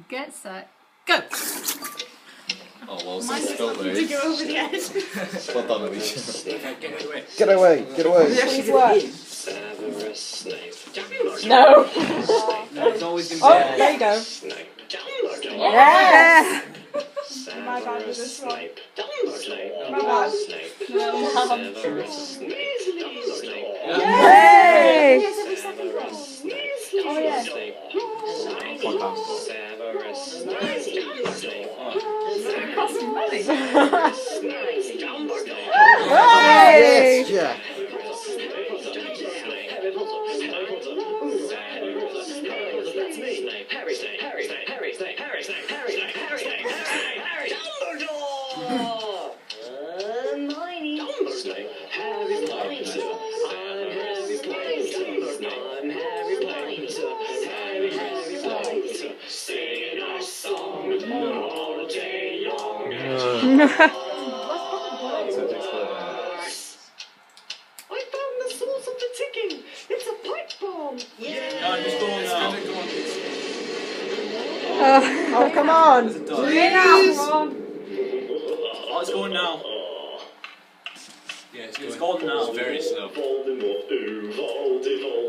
Get set. Go. Oh well, since it's spelled To go over the edge. well done, Alicia. Get away, get away. Please work. Severus Snape. No. It's always going to be Oh, there you go. Snape. Yes. Severus Snape. Snape. My bad. Snape. Severus Snape. Snape. Yay! Severus Oh, yeah. Snape. Podcast. Severus Snape. Snape. It cost you money. Hey! Yes, Jack. I found the source of the ticking. It's a pipe bomb. No, just go on now. Oh, come on. It's a Do dog. it now. Oh, it's going now. Yeah, it's going now. It's very slow. Voldemort, ooh, Voldemort.